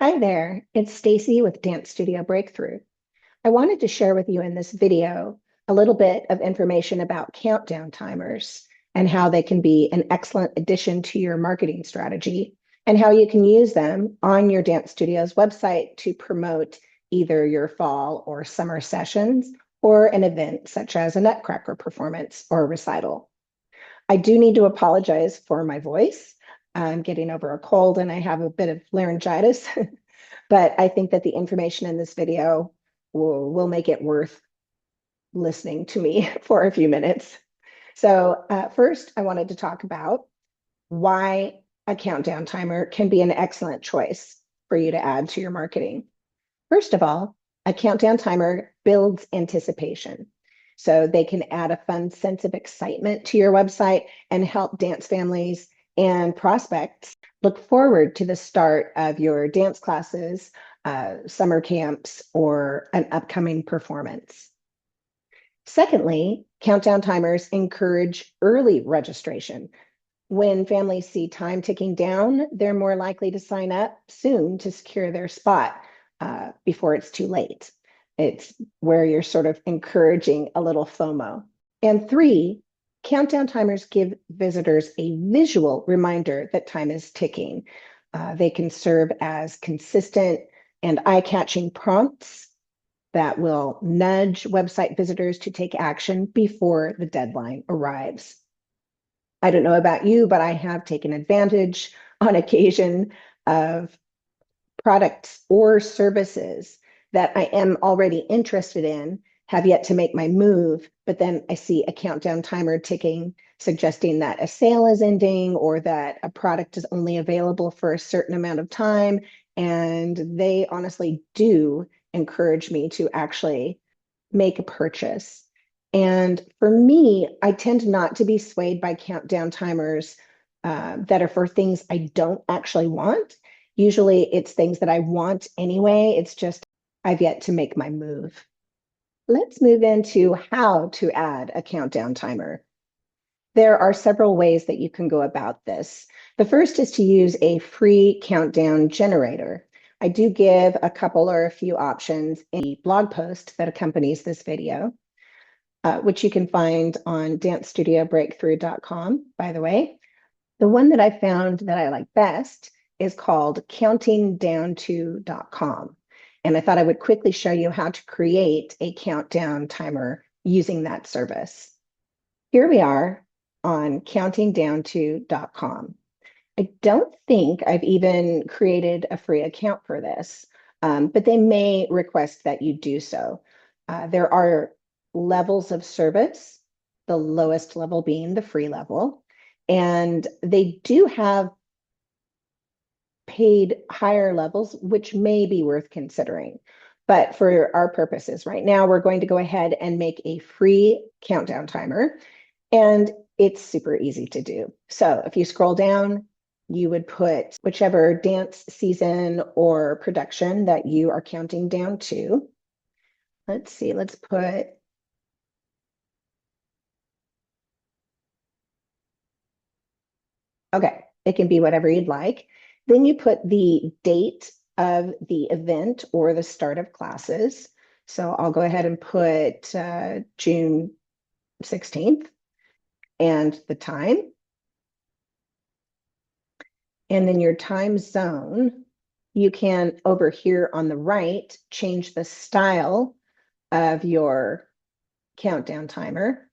Hi there, it's Stacy with Dance Studio Breakthrough. I wanted to share with you in this video a little bit of information about countdown timers and how they can be an excellent addition to your marketing strategy and how you can use them on your dance studio's website to promote either your fall or summer sessions or an event such as a Nutcracker performance or a recital. I do need to apologize for my voice. I'm getting over a cold and I have a bit of laryngitis, but I think that the information in this video will make it worth listening to me for a few minutes. So first, I wanted to talk about why a countdown timer can be an excellent choice for you to add to your marketing. First of all, a countdown timer builds anticipation. So they can add a fun sense of excitement to your website and help dance families and prospects look forward to the start of your dance classes, summer camps, or an upcoming performance. Secondly, countdown timers encourage early registration. When families see time ticking down, they're more likely to sign up soon to secure their spot before it's too late. It's where you're sort of encouraging a little FOMO. And three, countdown timers give visitors a visual reminder that time is ticking. They can serve as consistent and eye-catching prompts that will nudge website visitors to take action before the deadline arrives. I don't know about you, but I have taken advantage on occasion of products or services that I am already interested in, have yet to make my move, but then I see a countdown timer ticking, suggesting that a sale is ending or that a product is only available for a certain amount of time. And they honestly do encourage me to actually make a purchase. And for me, I tend not to be swayed by countdown timers that are for things I don't actually want. Usually it's things that I want anyway. It's just I've yet to make my move. Let's move into how to add a countdown timer. There are several ways that you can go about this. The first is to use a free countdown generator. I do give a couple or a few options in the blog post that accompanies this video, which you can find on dancestudiobreakthrough.com, by the way. The one that I found that I like best is called countingdown2.com. And I thought I would quickly show you how to create a countdown timer using that service. Here we are on countingdown2.com. I don't think I've even created a free account for this, but they may request that you do so. There are levels of service, the lowest level being the free level, and they do have paid higher levels, which may be worth considering. But for our purposes right now, we're going to go ahead and make a free countdown timer, and it's super easy to do. So if you scroll down, you would put whichever dance season or production that you are counting down to. Let's see, let's put, okay, it can be whatever you'd like. Then you put the date of the event or the start of classes. So I'll go ahead and put June 16th and the time. And then your time zone, you can over here on the right, change the style of your countdown timer.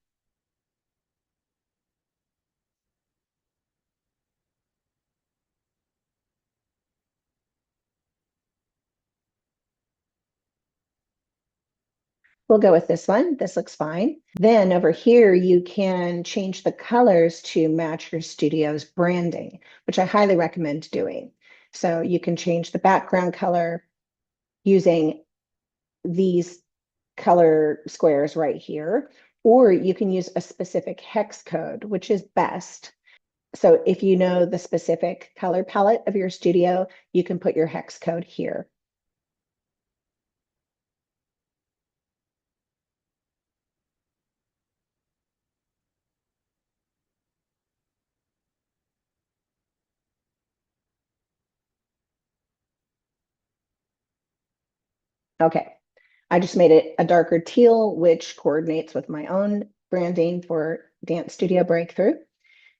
We'll go with this one. This looks fine. Then over here, you can change the colors to match your studio's branding, which I highly recommend doing. So you can change the background color using these color squares right here, or you can use a specific hex code, which is best. So if you know the specific color palette of your studio, you can put your hex code here. Okay, I just made it a darker teal, which coordinates with my own branding for Dance Studio Breakthrough.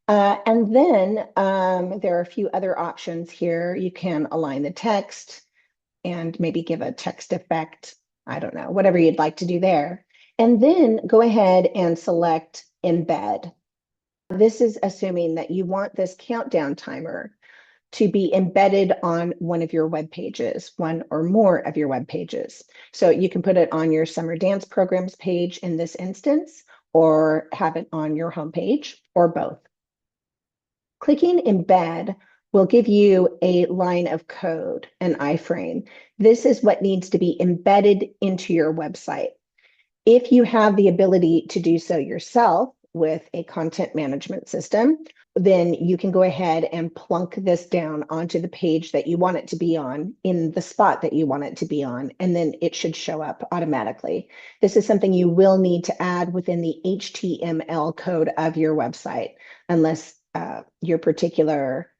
And then there are a few other options here. You can align the text and maybe give a text effect. I don't know, whatever you'd like to do there. And then go ahead and select embed. This is assuming that you want this countdown timer to be embedded on one of your web pages, one or more of your web pages. So you can put it on your summer dance programs page in this instance, or have it on your homepage, or both. Clicking embed will give you a line of code, an iframe. This is what needs to be embedded into your website. If you have the ability to do so yourself with a content management system, then you can go ahead and plunk this down onto the page that you want it to be on in the spot that you want it to be on, and then it should show up automatically. This is something you will need to add within the HTML code of your website, unless your particular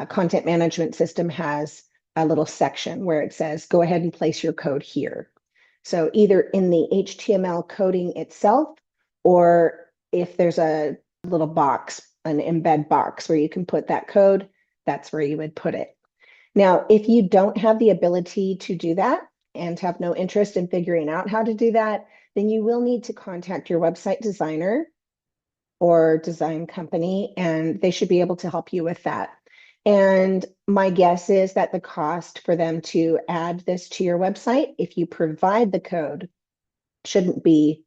content management system has a little section where it says, go ahead and place your code here. So either in the HTML coding itself, or if there's a little box, an embed box where you can put that code, that's where you would put it. Now, if you don't have the ability to do that and have no interest in figuring out how to do that, then you will need to contact your website designer or design company, and they should be able to help you with that. And my guess is that the cost for them to add this to your website, if you provide the code, shouldn't be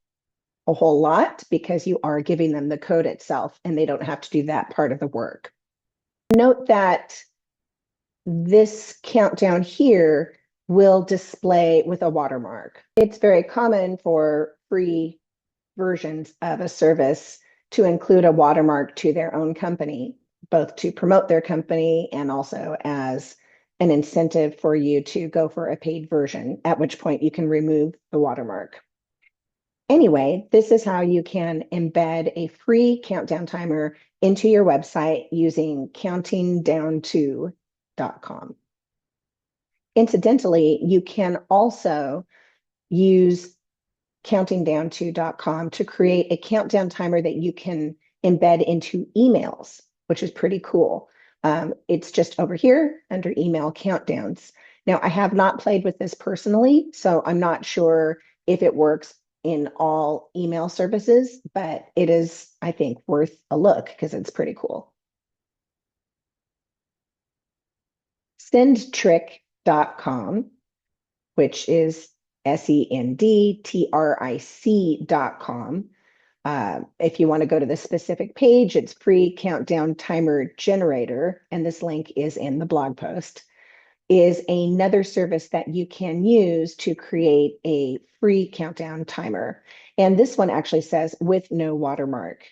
a whole lot, because you are giving them the code itself and they don't have to do that part of the work. Note that this countdown here will display with a watermark. It's very common for free versions of a service to include a watermark to their own company, both to promote their company and also as an incentive for you to go for a paid version, at which point you can remove the watermark. Anyway, this is how you can embed a free countdown timer into your website using countingdown2.com. Incidentally, you can also use countingdown2.com to create a countdown timer that you can embed into emails, which is pretty cool. It's just over here under email countdowns. Now, I have not played with this personally, so I'm not sure if it works in all email services, but it is, I think, worth a look because it's pretty cool. Sendtrick.com, which is SENDTRIC.com. If you want to go to the specific page, it's free countdown timer generator, and this link is in the blog post, is another service that you can use to create a free countdown timer. And this one actually says with no watermark.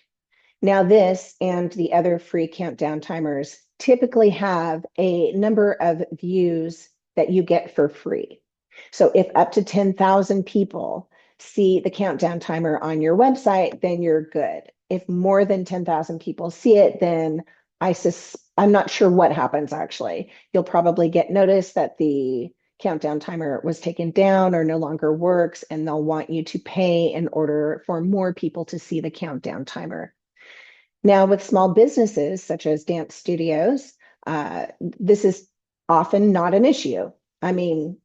Now, this and the other free countdown timers typically have a number of views that you get for free. So if up to 10,000 people see the countdown timer on your website, then you're good. If more than 10,000 people see it, then I'm not sure what happens actually. You'll probably get notice that the countdown timer was taken down or no longer works, and they'll want you to pay in order for more people to see the countdown timer. Now, with small businesses such as dance studios, this is often not an issue. I mean,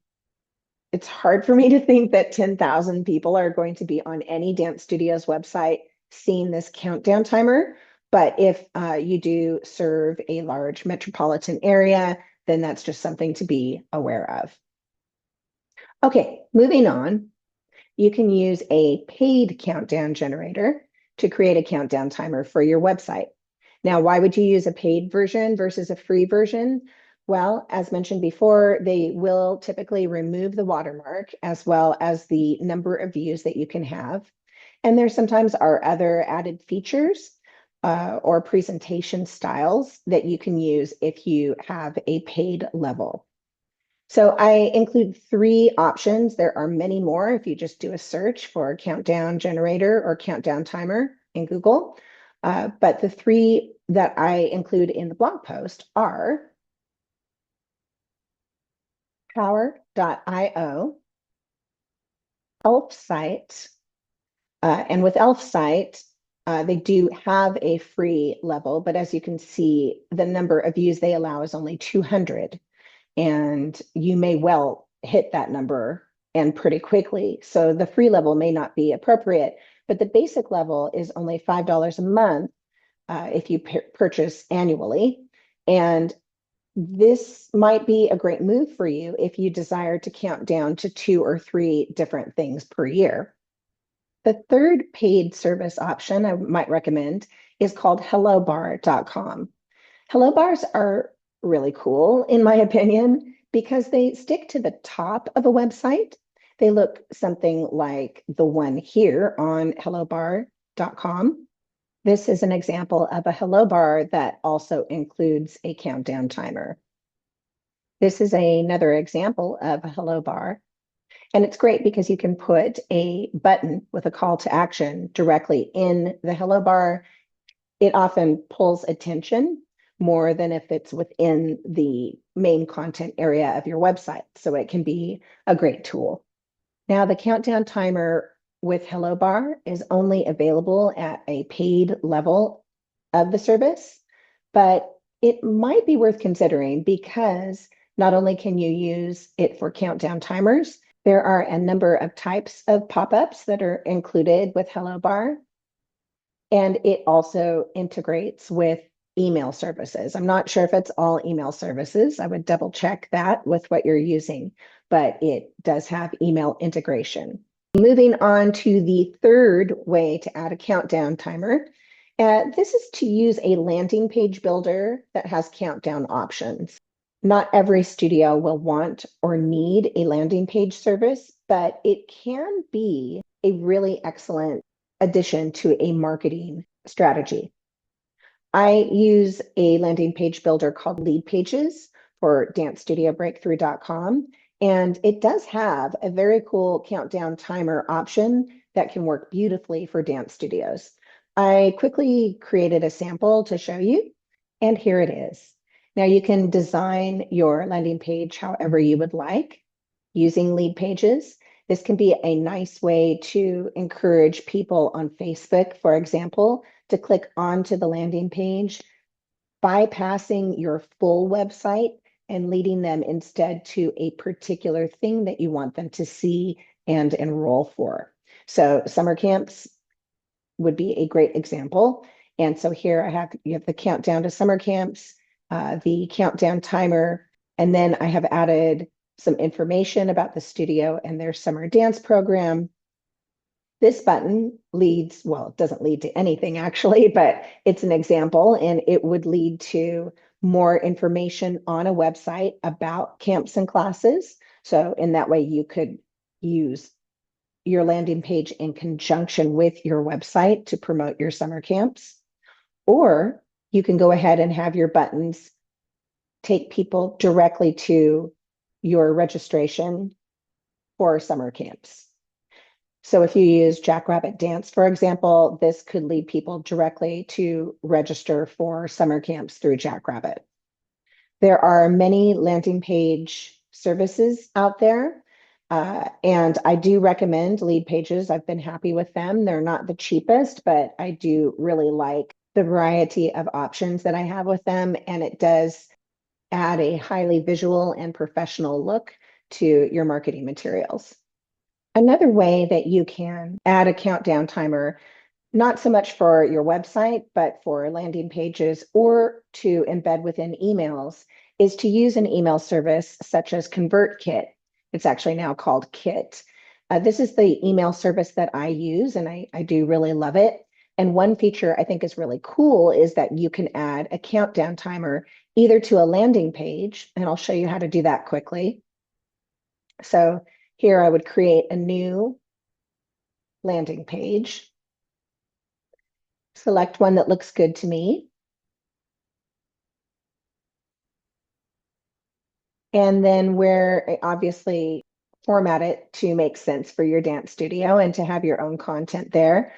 it's hard for me to think that 10,000 people are going to be on any dance studio's website seeing this countdown timer. But if you do serve a large metropolitan area, then that's just something to be aware of. Okay, moving on. You can use a paid countdown generator to create a countdown timer for your website. Now, why would you use a paid version versus a free version? Well, as mentioned before, they will typically remove the watermark as well as the number of views that you can have. And there sometimes are other added features or presentation styles that you can use if you have a paid level. So I include 3 options. There are many more if you just do a search for countdown generator or countdown timer in Google. But the 3 that I include in the blog post are Power.io, Elfsight, and with Elfsight, they do have a free level, but as you can see, the number of views they allow is only 200, and you may well hit that number and pretty quickly. So the free level may not be appropriate, but the basic level is only $5 a month if you purchase annually. And this might be a great move for you if you desire to count down to 2 or 3 different things per year. The third paid service option I might recommend is called hellobar.com. Hello bars are really cool, in my opinion, because they stick to the top of a website. They look something like the one here on hellobar.com. This is an example of a hello bar that also includes a countdown timer. This is another example of a hello bar. And it's great because you can put a button with a call to action directly in the hello bar. It often pulls attention more than if it's within the main content area of your website. So it can be a great tool. Now, the countdown timer with Hello Bar is only available at a paid level of the service, but it might be worth considering because not only can you use it for countdown timers, there are a number of types of pop-ups that are included with Hello Bar, and it also integrates with email services. I'm not sure if it's all email services. I would double check that with what you're using, but it does have email integration. Moving on to the third way to add a countdown timer. This is to use a landing page builder that has countdown options. Not every studio will want or need a landing page service, but it can be a really excellent addition to a marketing strategy. I use a landing page builder called Leadpages for dancestudioBreakthrough.com, and it does have a very cool countdown timer option that can work beautifully for dance studios. I quickly created a sample to show you, and here it is. Now you can design your landing page however you would like using Leadpages. This can be a nice way to encourage people on Facebook, for example, to click onto the landing page, bypassing your full website and leading them instead to a particular thing that you want them to see and enroll for. So summer camps would be a great example. And so here you have the countdown to summer camps, the countdown timer, and then I have added some information about the studio and their summer dance program. This button leads, well, it doesn't lead to anything actually, but it's an example, and it would lead to more information on a website about camps and classes. So in that way, you could use your landing page in conjunction with your website to promote your summer camps. Or you can go ahead and have your buttons take people directly to your registration for summer camps. So if you use Jackrabbit Dance, for example, this could lead people directly to register for summer camps through Jackrabbit. There are many landing page services out there, and I do recommend Leadpages. I've been happy with them. They're not the cheapest, but I do really like the variety of options that I have with them, and it does add a highly visual and professional look to your marketing materials. Another way that you can add a countdown timer, not so much for your website, but for landing pages or to embed within emails, is to use an email service such as ConvertKit. It's actually now called Kit. This is the email service that I use, and I do really love it. And one feature I think is really cool is that you can add a countdown timer either to a landing page, and I'll show you how to do that quickly. So here I would create a new landing page, select one that looks good to me, and then where obviously format it to make sense for your dance studio and to have your own content there.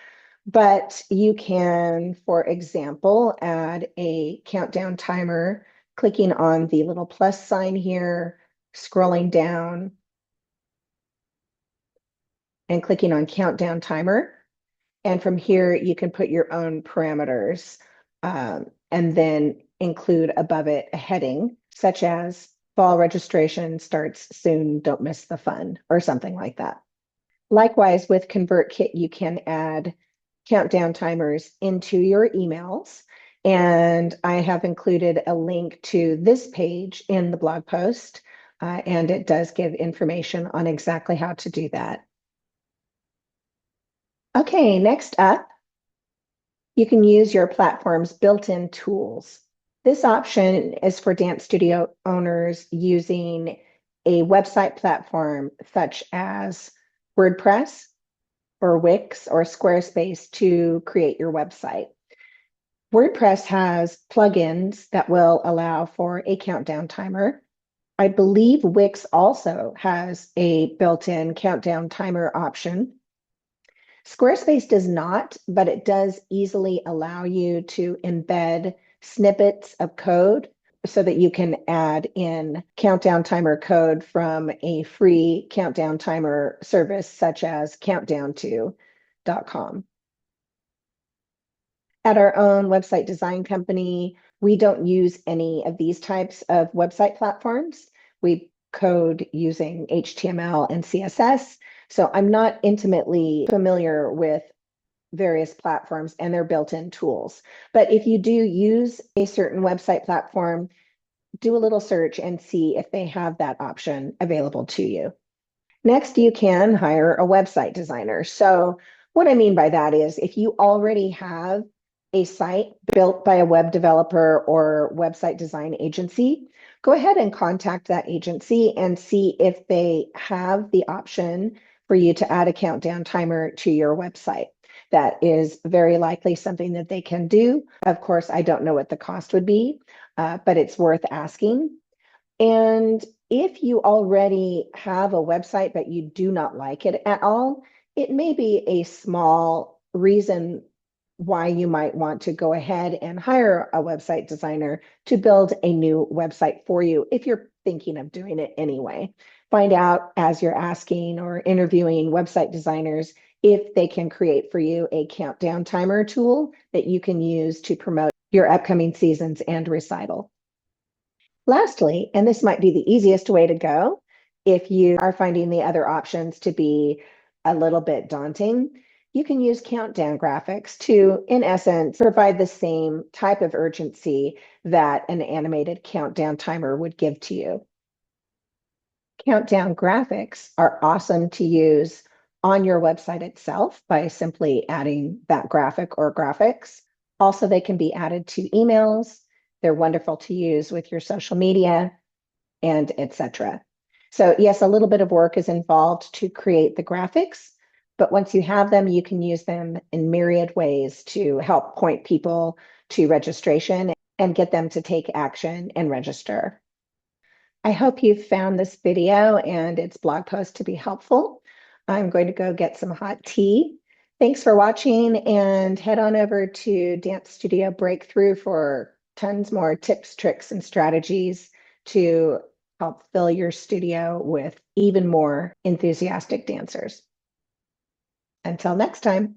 But you can, for example, add a countdown timer, clicking on the little plus sign here, scrolling down, and clicking on Countdown Timer. And from here, you can put your own parameters and then include above it a heading such as fall registration starts soon, don't miss the fun, or something like that. Likewise, with ConvertKit, you can add countdown timers into your emails. And I have included a link to this page in the blog post, and it does give information on exactly how to do that. Okay, next up, you can use your platform's built-in tools. This option is for dance studio owners using a website platform such as WordPress or Wix or Squarespace to create your website. WordPress has plugins that will allow for a countdown timer. I believe Wix also has a built-in countdown timer option. Squarespace does not, but it does easily allow you to embed snippets of code so that you can add in countdown timer code from a free countdown timer service such as countdown2.com. At our own website design company, we don't use any of these types of website platforms. We code using HTML and CSS. So I'm not intimately familiar with various platforms and their built-in tools. But if you do use a certain website platform, do a little search and see if they have that option available to you. Next, you can hire a website designer. So what I mean by that is if you already have a site built by a web developer or website design agency, go ahead and contact that agency and see if they have the option for you to add a countdown timer to your website. That is very likely something that they can do. Of course, I don't know what the cost would be, but it's worth asking. And if you already have a website, but you do not like it at all, it may be a small reason why you might want to go ahead and hire a website designer to build a new website for you if you're thinking of doing it anyway. Find out as you're asking or interviewing website designers if they can create for you a countdown timer tool that you can use to promote your upcoming seasons and recital. Lastly, and this might be the easiest way to go, if you are finding the other options to be a little bit daunting, you can use countdown graphics to, in essence, provide the same type of urgency that an animated countdown timer would give to you. Countdown graphics are awesome to use on your website itself by simply adding that graphic or graphics. Also, they can be added to emails. They're wonderful to use with your social media and etc. So yes, a little bit of work is involved to create the graphics, but once you have them, you can use them in myriad ways to help point people to registration and get them to take action and register. I hope you've found this video and its blog post to be helpful. I'm going to go get some hot tea. Thanks for watching, and head on over to Dance Studio Breakthrough for tons more tips, tricks, and strategies to help fill your studio with even more enthusiastic dancers. Until next time.